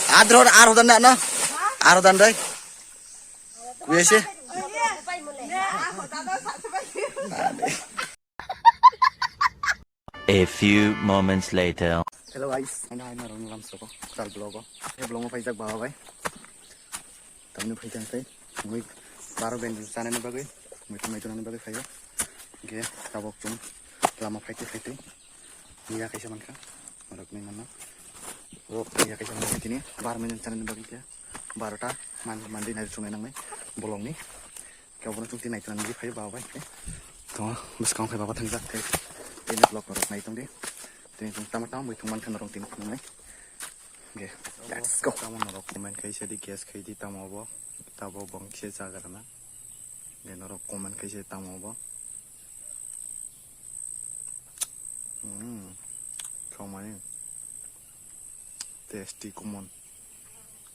Arhodan na. Arhodan dai. Biasa. A few moments later. Hello guys, anh hai mà làm sao có tao blog có, cái blog mà phải chắc bảo vậy, tao phải chẳng thấy, mình baru bên sana này bagai, mình tuh này bagai phải cái, tao bọc chúng, làm mà phải thế, dia kayak mana kan, baru main mana, dia kayak mana cái ini, baru main sana này bagai kia, baru ta, mandi này chúng này nang này, bolong nih, kau pernah chúng tin này tuh nanti phải bảo vậy, thôi, bớt con phải bảo thằng giặc thế, ini blog baru này tuh đi. Thì chúng ta mới thùng man khăn rong tin không đấy. Okay, let's go. Kamu norok komen kaisa di gas kai di tamo bong kise jaga na. Ge norok komen kaisa tamo bo. Kamane. Tasty kumon.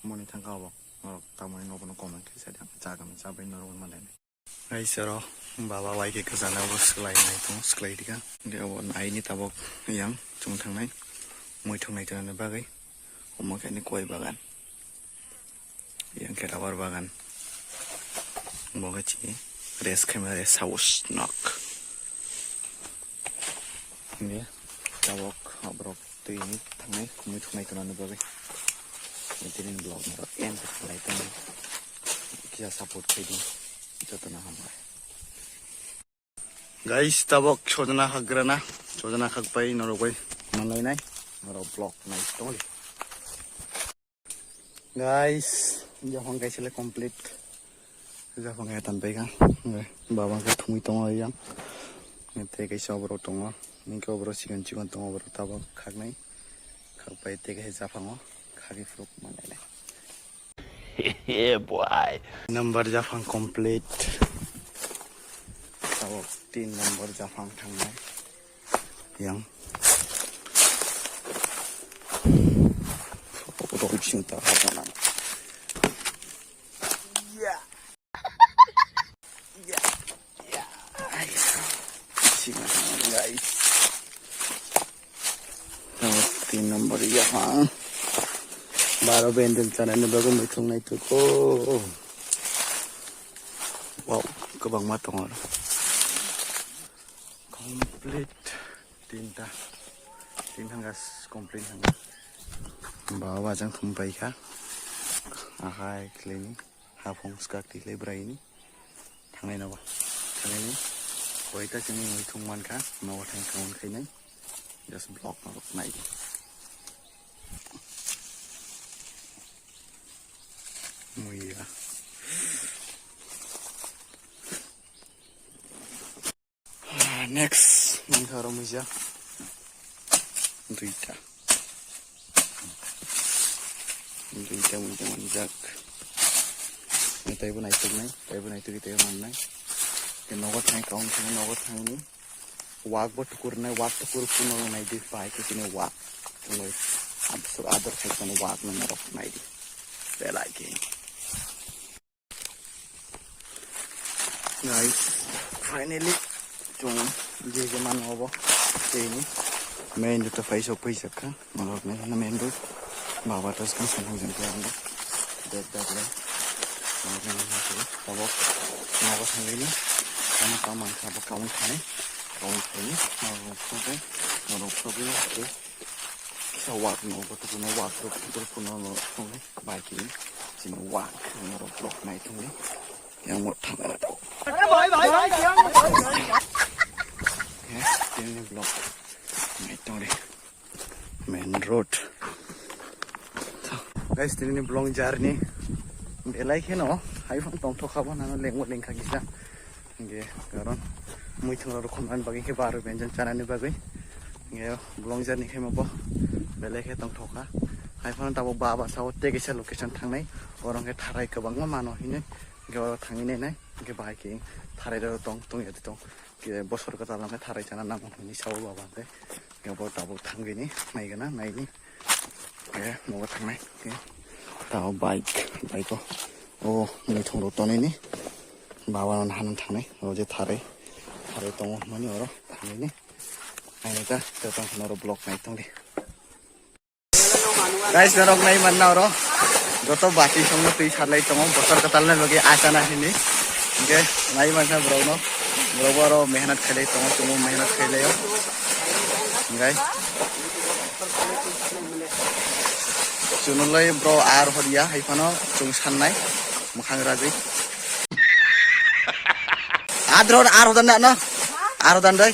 Moni thang ka bo. Norok tamo ni no komen kaisa jaga ma jabai norok ma dai. Ai sero baba wai ke khazana bo sklai nai tu sklai dika. Ge bon ai ni tabok yang chung thang nai. Moi thong nai tan ba gai. Oma kayak ini kue bagan, yang kira war bagan, mau kecil, res kamera saus knock, ini ya, cawok, obrok, tuh ini, tangai, kumi tuh naik tunan bagai, ini blog merah, yang terkait ini, kita support trading, itu tuh nah hambar. Guys, tabok, chodana hagrana, chodana hagpai, noroi, mana ini, noroi blog naik tuh. Guys, jangan guys le complete. Jangan kayak tanpai kan. Bawa ke thumi tongo yang. Nanti guys obro tongo. Ning ke obro chicken tongo obro tabo khak nai. Khak pai te guys jafango. Khaki fruit mana le. Yeah boy. Number jafang complete. Tabo 3 number jafang thang nai. Yang. Cinta apa nama? Ya, guys. Tin nomor ya, baru bendel cara ini baru hitung naik tuh. Wow, kebang matang orang. Complete tinta gas complete hanggas. Bawa jang tumpai ka, ahai klini, hafung skak di lebra ini, tangai nawa, tangai ini, waita jang ini tungman ka, nawa tang kawan kai nai, just block nawa naik. Muia. Next, mangkaro muja, Rita. Kita menjak, kita ibu naik kita mana? Kita nogot naik kaum kita nogot ini, wak buat tukur pun orang naik di file kita ini wak, tunggu, other kita ini wak nomor naik di, bel lagi. Guys, finally, cuma jadi zaman apa? Ini, main itu face kan, nomor main itu. Bawa terus kan senang jemput anda, dead lah, kemudian hasil, tabok, nawas ini, sama tabok kawan ini, narok terus, sawat narok tu punya wak, terus punya baik ini, cina wak, narok blok naik tu ni, yang mau tambah ada. Ini blok naik tu ni, main road. Guys, ini belum jar nih. Belai keno, iPhone tong kapan nana lengwat lengkak kita. Oke, karena muy tengah rekomen bagi ke baru benjan cara nih bagi. Oke, belum jar nih kemo boh. Belai ke tong ka. iPhone tahu bawa sawo tegi se location thang nai. Orang ke tharai ke bang mano ini. Oke, orang thang ini nai. Oke, baik ke tharai dah tong ya tong. Oke, bosor ke dalam ke tharai cana nama ini sawo bawa ke. Oke, bawa tahu thang ini, naik ni. Ya, mau thang naik, tahu baik kok. Oh, ini thong roton ini, bawa hanan thang naik, roje thare tong mana orang thang ini, ini kan datang ke noro blok naik tong deh. Guys, narok nai manna oro. Joto bati songno tui sarlai tongo bosor katalna bagi asana hini. Oke, nai manna bro no. Bro bro mehnat khalai tongo tumo mehnat khalai yo. Guys. Chunulai bro ar horia haifano chung sannai mukhang raji. Adron ar hodan na no. Ar hodan dai.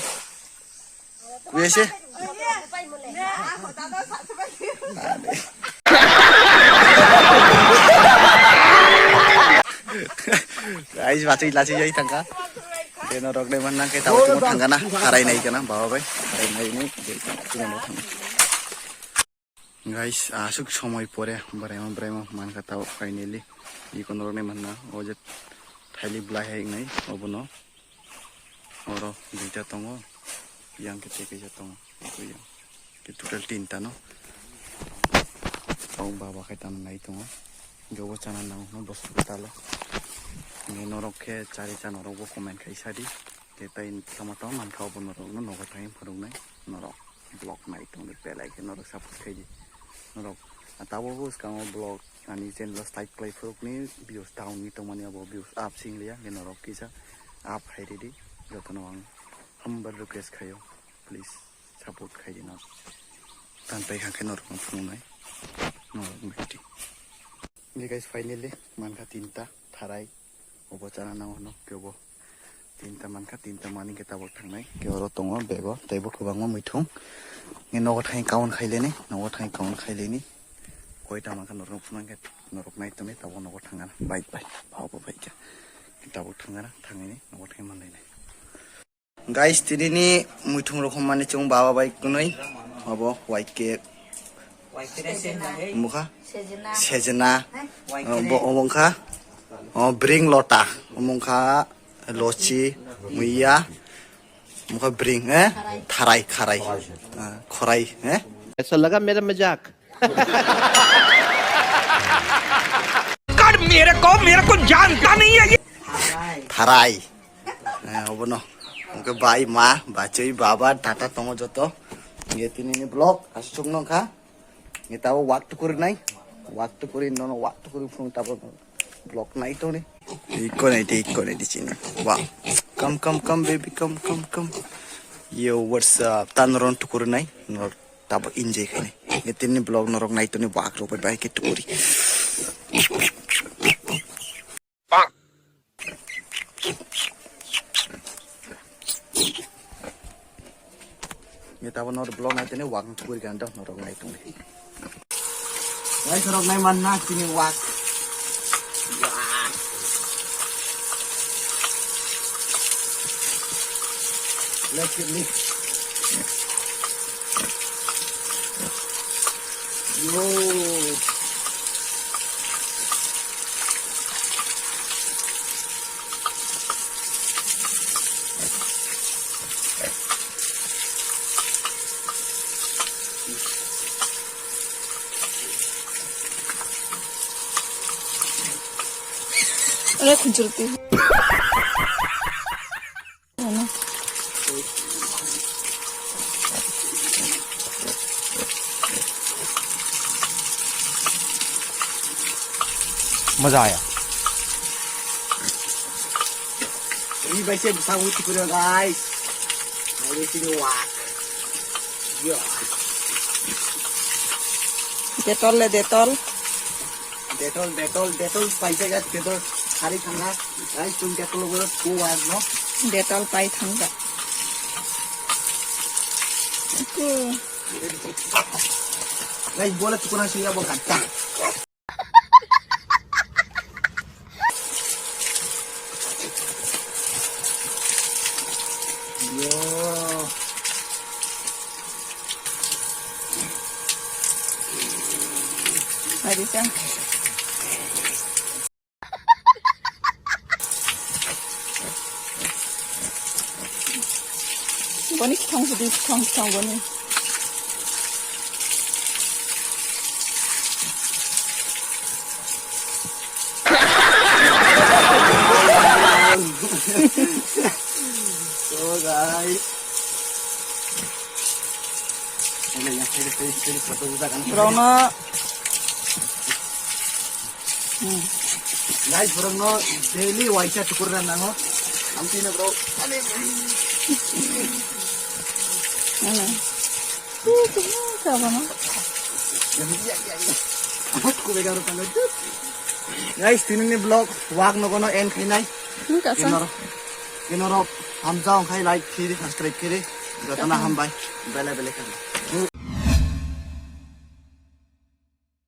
Kuese. Guys, baca ilasi jadi tangka. Dia norok deh mana kita tahu cuma tangga nah, harai naik kana bawa bay, harai naik ini cuma norok. Guys, asuk সময় পরে ব্রাইমো মান ka tahu finally ikon norok deh mana, ojet thali blai hai nai, obono, oro duita tongo, yang ketiga tongo, itu yang, total tinta no. Tahu bawa kita nai tongo, jauh cana nang no bos kita lo. Ini norok ke cari cana norok bo komen kai sadi kita ini sama-sama man kau pun norok no norok time perung nai norok blog nai tong di pelai ke norok support kai di norok atau bos kamu blog ani channel style play peruk ni views down ni tong mani abo views up sing liya ke norok kisa up hai di joto nawang humble request kayo please support kai di norok tanpa ke norok perung nai norok mesti. Ini guys finally man ka tinta tharai obochana na ono kebo tinta manka tinta mani kita bok thangnai kero tongo bego taibo khobangma muithung ni nogo thai kaun khaile ni nogo thai kaun khaile ni koita manka norok phunang norok nai tome tabo nogo thangana bye bye bhabo bhai ka kita bok thangana thangini nogo thai manai nai guys tidini muithung rokhom mani chung baba bai kunai abo white cake mukha sejena bo omongkha bring lota omongkha lochi muia mukha bring tharai kharai khorai ऐसा लगा मेरा मजाक कर मेरे को जानता नहीं है ये tharai obono onke bai ma bachoi baba tata tongo joto ngetini ni blog asuk nongkha ngetawo waktu kurinai waktu kurin nono waktu kurin phung tabo blog nai to ni iko nei di sini wow come baby come yo what's up tanron tukur nai nor tabo inje khani ngetin ni blog norok nai to ni wak ro bai ke tukuri ngetawo nor blog nai to ni wak tukuri ganda norok nai to ni guys norok nai manna sini wak let's get me yo अरे खुजरती है ना मजा आया ini baca bersama kita guys mari sini wak yo Dettol detol paisa guys detol hari tangga guys tum detol bolo ku wak no Dettol पाई Thanga guys bola tukuna siya bo kata yo Hari sang Boni kitang boni so guys ini yang saya Jadi foto juga kan. Brono. Guys, bro no daily waisa cukur dan nango. Ampi na bro. Mana? Siapa no? Aku bega ro pangod. Guys, tinong ni vlog wag no kono end kinay. Enggak sah. Kinoro हम जाओ खाई like करी subscribe करी जतना हम भाई बेले बेले कर